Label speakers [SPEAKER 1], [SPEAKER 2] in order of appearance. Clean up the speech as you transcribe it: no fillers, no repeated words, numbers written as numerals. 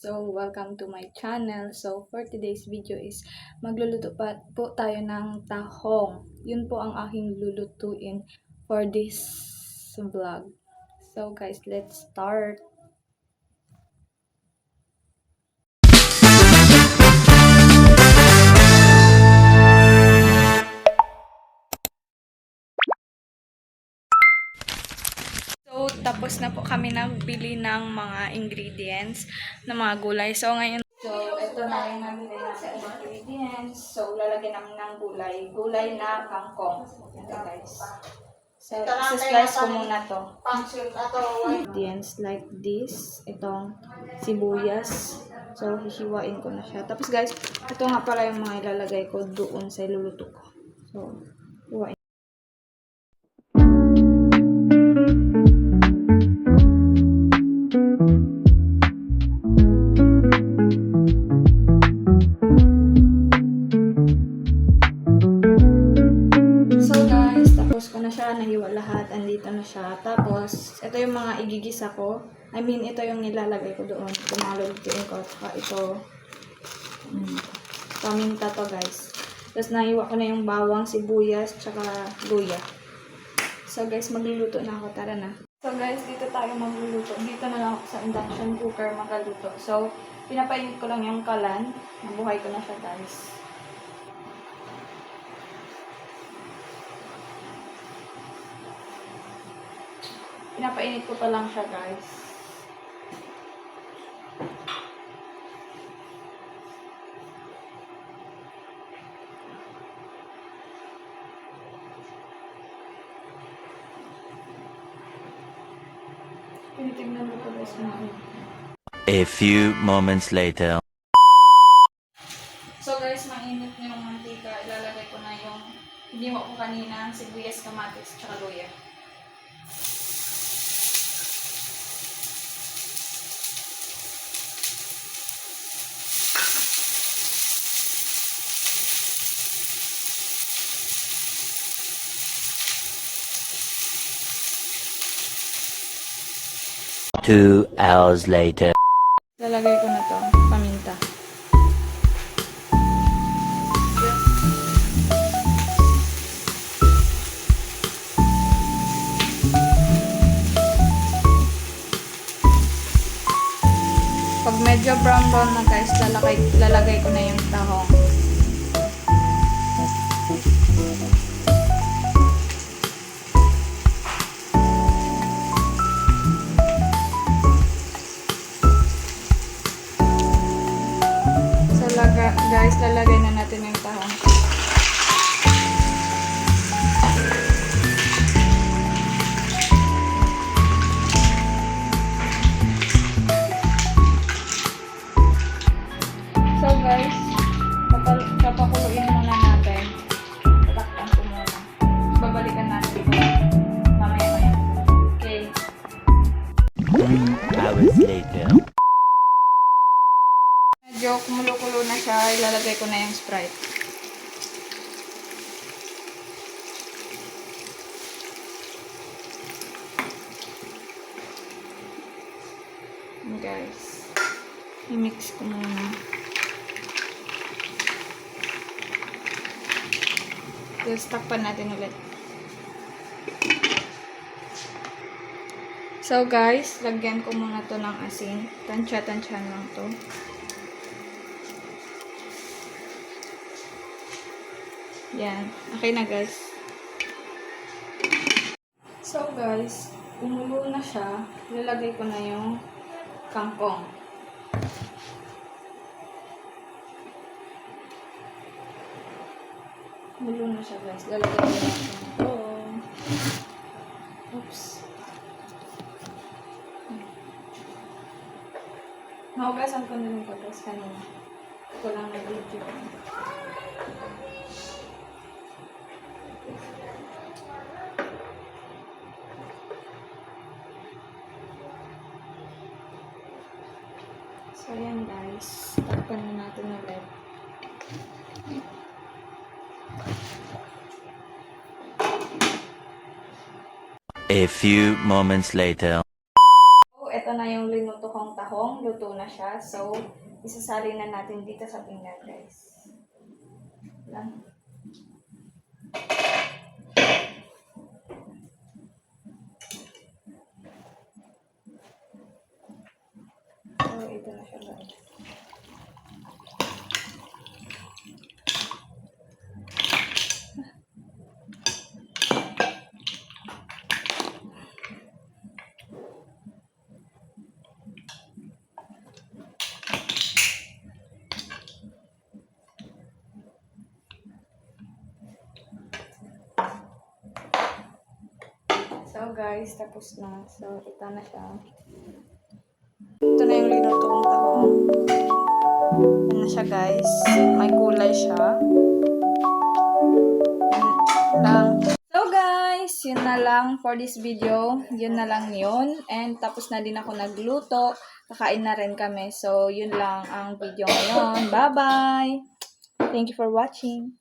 [SPEAKER 1] So, welcome to my channel. So, for today's video is magluluto pa po tayo ng tahong. Yun po ang aking lulutuin for this vlog. So, guys, let's start. So, tapos na po kami nagbili ng mga ingredients ng mga gulay. So, ngayon, ito na yung nabili natin ng ingredients. So, lalagyan namin ng gulay. Gulay na kangkong. Ito, guys. So, slice ko muna to. Ingredients like this. Itong sibuyas. So, hisiwain ko na siya. Tapos, guys, ito nga pala yung mga ilalagay ko doon sa iluluto ko. So, hiwain. Ko na siya, nahiwa lahat, andito na siya. Tapos, ito yung mga igigisa ko. I mean, ito yung nilalagay ko doon. Ito mga lulutuin ko. Saka ito, paminta to, guys. Tapos, nahiwa ko na yung bawang, sibuyas, tsaka luya. So, guys, magluluto na ako. Tara na. So, guys, dito tayo magluluto. Dito na lang ako sa induction cooker magaluto. So, pinapainit ko lang yung kalan. Nabuhay ko na siya, guys. Pinapainit ko pa lang siya, guys. Tinitignan ko pa, guys.
[SPEAKER 2] A few moments later.
[SPEAKER 1] So, guys, mainit na yung mantika. Ilalagay ko na yung hiniwa ko kanina, sibuyas, kamatis, tsaka luya.
[SPEAKER 2] Two hours later.
[SPEAKER 1] Lalagay ko na to, paminta. Pag medyo brown na, guys, lalagay ko na yung tahong. Guys, lalagay na natin yung tahong. So, guys, papakuluin muna natin. Tatakpan ko muna. Babalikan natin ito. Mamaya. Okay.
[SPEAKER 2] 3 hours later.
[SPEAKER 1] Medyo kumulo-kulo na siya, ilalagay ko na yung Sprite. Guys, i-mix ko muna. Tapos takpan natin ulit. So guys, lagyan ko muna to ng asin. Tansya-tansyan lang to. Yan. Okay na, guys. So, guys, kumulo na siya. Ilalagay ko na yung kangkong. Kumulo na siya, guys. Lalagay ko na yung kangkong. Oops. Naugasan ko na rin ito, guys, kanina. Ito lang na video. So, ayan, guys. Takpan na natin ulit.
[SPEAKER 2] A few moments later.
[SPEAKER 1] So, ito na yung linuto kong tahong. Luto na siya. So, isasali na natin dito sa pinggan, guys. Lang. So, ito na siya, guys. So guys, tapos na. So ito na siya. Ito na yung linutong tahong. Yan na siya guys. May kulay siya. Yan lang. So guys, yun na lang for this video. Yun na lang yun. And tapos na din ako nagluto. Kakain na rin kami. So yun lang ang video ngayon. Bye-bye! Thank you for watching.